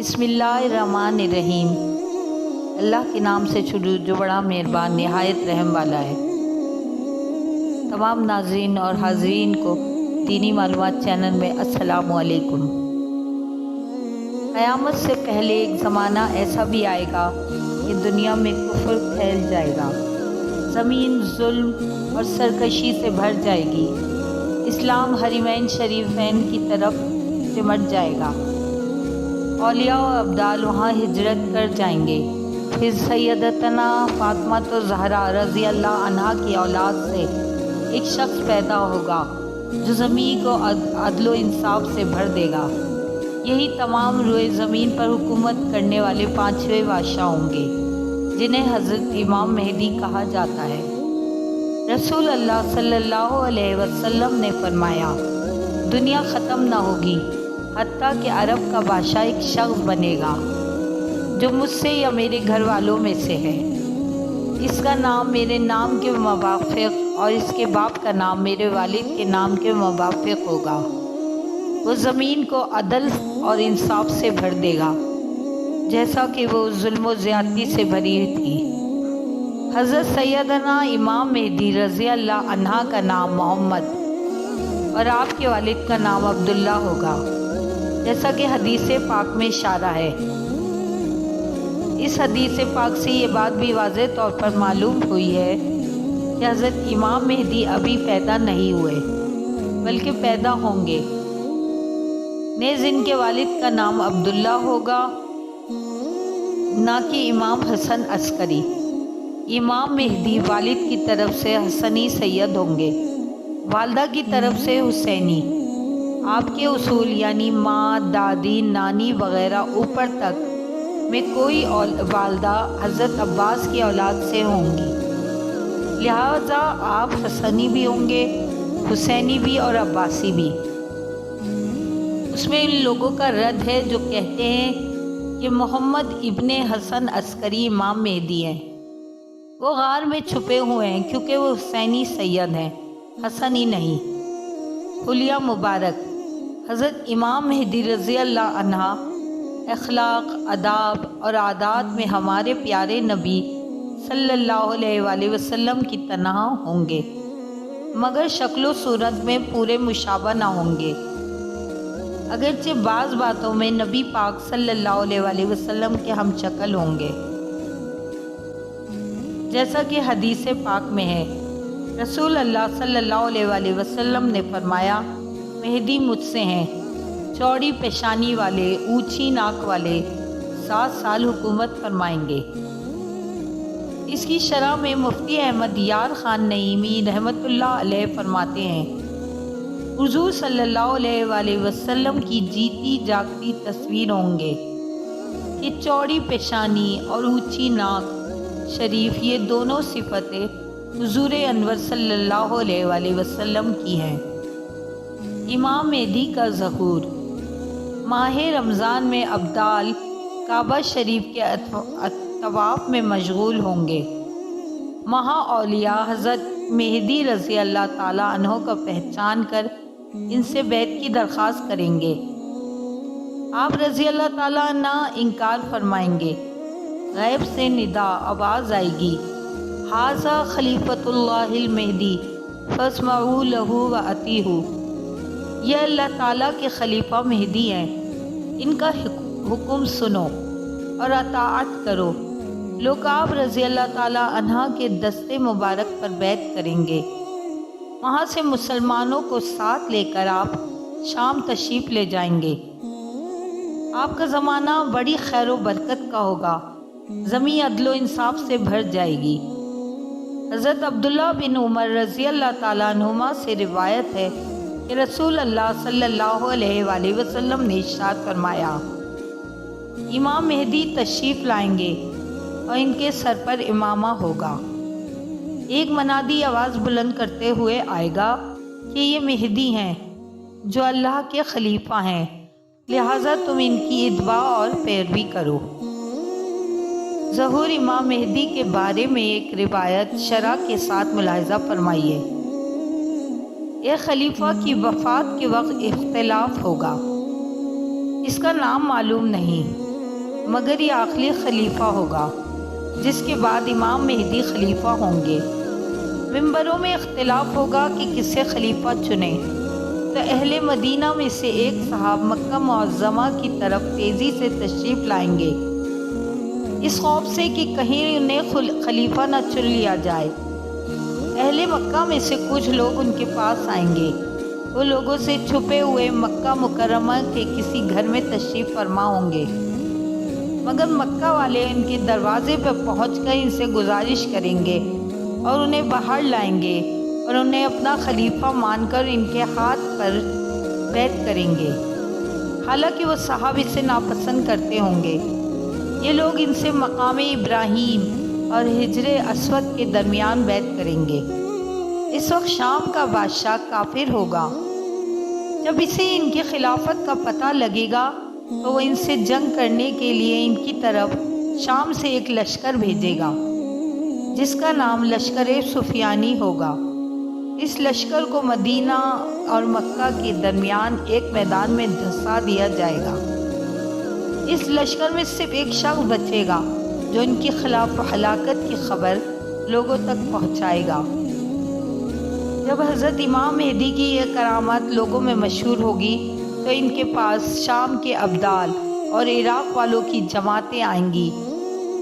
बिस्मिल्लाहिर्रहमानिर्रहीम। अल्लाह के नाम से शुरू जो बड़ा मेहरबान नहायत रहम वाला है। तमाम नाज़रीन और हाज़रीन को दीनी मालूमात चैनल में अस्सलामु अलैकुम। क़यामत से पहले एक ज़माना ऐसा भी आएगा कि दुनिया में कुफ्र फैल जाएगा, ज़मीन जुल्म और सरकशी से भर जाएगी, इस्लाम हरीमैन शरीफैन की तरफ सिमट जाएगा, औलिया और अब्दाल वहाँ हिजरत कर जाएंगे। फिर सैयदतना फातिमा तो ज़हरा रज़ी अल्लाह अन्हा की औलाद से एक शख्स पैदा होगा जो ज़मीन को अदलो इंसाफ से भर देगा। यही तमाम रुए ज़मीन पर हुकूमत करने वाले पाँचवें बादशाह होंगे जिन्हें हज़रत इमाम मेहदी कहा जाता है। रसूल अल्लाह सल्लल्लाहु अलैहि वसल्लम ने फरमाया, दुनिया ख़त्म ना होगी हत्ता कि अरब का बादशाह एक शख्स बनेगा जो मुझसे या मेरे घर वालों में से है। इसका नाम मेरे नाम के मुवाफ़िक़ और इसके बाप का नाम मेरे वालिद के नाम के मुवाफ़िक़ होगा। वो ज़मीन को अदल और इंसाफ से भर देगा जैसा कि वो जुल्म व ज़्यादती से भरी थी। हज़रत सैयदना इमाम मेहदी रज़ी अल्लाह अन्हा का नाम मोहम्मद और आपके वालिद का नाम अब्दुल्ला होगा, जैसा कि हदीस पाक में इशारा है। इस हदीस पाक से ये बात भी वाज़ेह तौर पर मालूम हुई है कि हज़रत इमाम मेहदी अभी पैदा नहीं हुए बल्कि पैदा होंगे। नेज़ इनके वालिद का नाम अब्दुल्ला होगा, ना कि इमाम हसन अस्करी। इमाम मेहदी वालिद की तरफ से हसनी सैयद होंगे, वालदा की तरफ से हुसैनी। आपके उसूल यानी माँ, दादी, नानी वग़ैरह ऊपर तक में कोई वालदा हज़रत अब्बास की औलाद से होंगी, लिहाजा आप हसनी भी होंगे, हुसैनी भी और अब्बासी भी। उसमें इन लोगों का रद्द है जो कहते हैं कि मोहम्मद इब्ने हसन अस्करी इमाम मेहदी हैं। वो गार में छुपे हुए हैं क्योंकि वो हुसैनी सैयद हैं, हसनी नहीं। हुलिया मुबारक हज़रत इमाम मेहदी रज़ी अल्लाह अन्हा अखलाक, अदाब और आदात में हमारे प्यारे नबी सल्लल्लाहु अलैहि वसल्लम की तरह होंगे, मगर शक्ल सूरत में पूरे मुशाबा ना होंगे। अगरचे बाज़ बातों में नबी पाक सल्लल्लाहु अलैहि वसल्लम के हम शक्ल होंगे, जैसा कि हदीस पाक में है। रसूल अल्लाह सल्लल्लाहु अलैहि वसल्लम ने फरमाया, मेहदी मुझसे हैं, चौड़ी पेशानी वाले, ऊंची नाक वाले, 7 साल हुकूमत फरमाएंगे। इसकी शरह में मुफ्ती अहमद यार ख़ान नईमी रहमतुल्लाह अलैह फरमाते हैं, हुज़ूर सल्लल्लाहु अलैहि वसल्लम की जीती जागती तस्वीर होंगे कि चौड़ी पेशानी और ऊंची नाक शरीफ, ये दोनों सिफतें हुज़ूर अनवर सल्लल्लाहु अलैहि वसल्लम की हैं। इमाम मेहदी का ज़हूर माह रमज़ान में अब्दाल काबा शरीफ के तवाफ़ में मशगूल होंगे। महा औलिया हज़रत मेहदी रज़ी अल्लाह ताला अन्हो को पहचान कर इनसे बैत की दरख्वास्त करेंगे। आप रज़ी अल्लाह ताला अन्हा इनकार फरमाएंगे। गैब से निदा आवाज़ आएगी, हाज़ा खलीफतुल्लाहिल मेहदी फस्मऊ लहू व अतीहू। यह अल्लाह ताला के खलीफा मेहदी हैं, इनका हुक्म सुनो और अताअत करो। लोग आप रज़ी अल्लाह ताला अन्हा के दस्ते मुबारक पर बैत करेंगे। वहाँ से मुसलमानों को साथ लेकर आप शाम तशरीफ़ ले जाएंगे। आपका ज़माना बड़ी खैर व बरकत का होगा, ज़मीन अदलो इंसाफ से भर जाएगी। हज़रत अब्दुल्ला बिन उमर रज़ी अल्लाह ताला अन्हुमा से रिवायत है कि रसूल अल्लाह सल्लल्लाहु अलैहि वसल्लम ने इरशाद फरमाया, इमाम मेहदी तशरीफ़ लाएंगे और इनके सर पर इमामा होगा। एक मनादी आवाज़ बुलंद करते हुए आएगा कि ये मेहदी हैं जो अल्लाह के खलीफा हैं, लिहाजा तुम इनकी इत्बा और पैरवी करो। ज़हूर इमाम मेहदी के बारे में एक रिवायत शरह के साथ मुलाहिज़ा फरमाइए। यह खलीफा की वफ़ात के वक्त इख्तिलाफ होगा, इसका नाम मालूम नहीं। مگر یہ آخری خلیفہ ہوگا جس کے بعد امام مہدی خلیفہ ہوں گے۔ ممبروں میں اختلاف ہوگا کہ کسے خلیفہ چنیں، تو اہل مدینہ میں سے ایک صاحب مکہ معظمہ کی طرف تیزی سے تشریف لائیں گے، اس خوف سے کہ کہیں انہیں خلیفہ نہ چن لیا جائے۔ اہل مکہ میں سے کچھ لوگ ان کے پاس آئیں گے، وہ لوگوں سے چھپے ہوئے مکہ مکرمہ کے کسی گھر میں تشریف فرما ہوں گے، مگر مکہ والے ان کے دروازے پر پہنچ کر ان سے گزارش کریں گے اور انہیں باہر لائیں گے اور انہیں اپنا خلیفہ مان کر ان کے ہاتھ پر بیعت کریں گے، حالانکہ وہ صاحب اسے ناپسند کرتے ہوں گے۔ یہ لوگ ان سے مقام ابراہیم اور حجر اسود کے درمیان بیعت کریں گے۔ اس وقت شام کا بادشاہ کافر ہوگا۔ جب اسے ان کی خلافت کا پتہ لگے گا تو وہ ان سے جنگ کرنے کے لیے ان کی طرف شام سے ایک لشکر بھیجے گا جس کا نام لشکر سفیانی ہوگا۔ اس لشکر کو مدینہ اور مکہ کے درمیان ایک میدان میں دھسا دیا جائے گا۔ اس لشکر میں صرف ایک شخص بچے گا جو ان کی خلاف ہلاکت کی خبر لوگوں تک پہنچائے گا۔ جب حضرت امام مہدی کی یہ کرامات لوگوں میں مشہور ہوگی تو ان کے پاس شام کے ابدال اور عراق والوں کی جماعتیں آئیں گی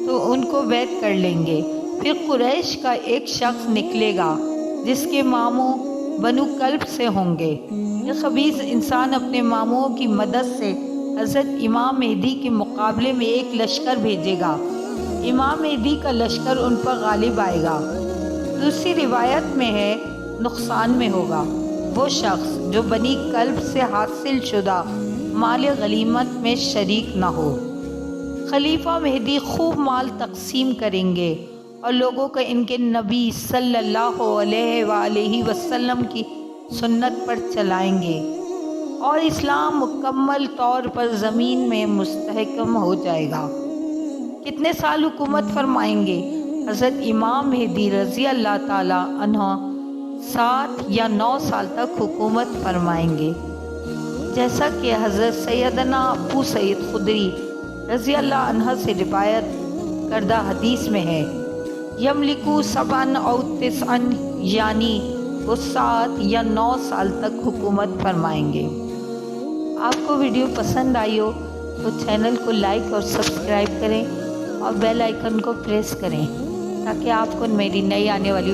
تو ان کو بیعت کر لیں گے۔ پھر قریش کا ایک شخص نکلے گا جس کے ماموں بنو کلب سے ہوں گے۔ یہ خبیث انسان اپنے ماموں کی مدد سے حضرت امام مہدی کے مقابلے میں ایک لشکر بھیجے گا۔ امام مہدی کا لشکر ان پر غالب آئے گا۔ دوسری روایت میں ہے نقصان میں ہوگا وہ شخص جو بنی کلب سے حاصل شدہ مال غنیمت میں شریک نہ ہو۔ خلیفہ مہدی خوب مال تقسیم کریں گے اور لوگوں کو ان کے نبی صلی اللہ علیہ وآلہ وسلم کی سنت پر چلائیں گے اور اسلام مکمل طور پر زمین میں مستحکم ہو جائے گا۔ کتنے سال حکومت فرمائیں گے؟ حضرت امام مہدی رضی اللہ تعالی عنہ 7 یا 9 سال تک حکومت فرمائیں گے، جیسا کہ حضرت سیدنا ابو سعید خدری رضی اللہ عنہ سے روایت کردہ حدیث میں ہے، یملکو 7 او 9، یعنی وہ 7 یا 9 سال تک حکومت فرمائیں گے۔ آپ کو ویڈیو پسند آئی ہو تو چینل کو لائک اور سبسکرائب کریں اور بیل آئیکن کو پریس کریں تاکہ آپ کو میری نئی آنے والی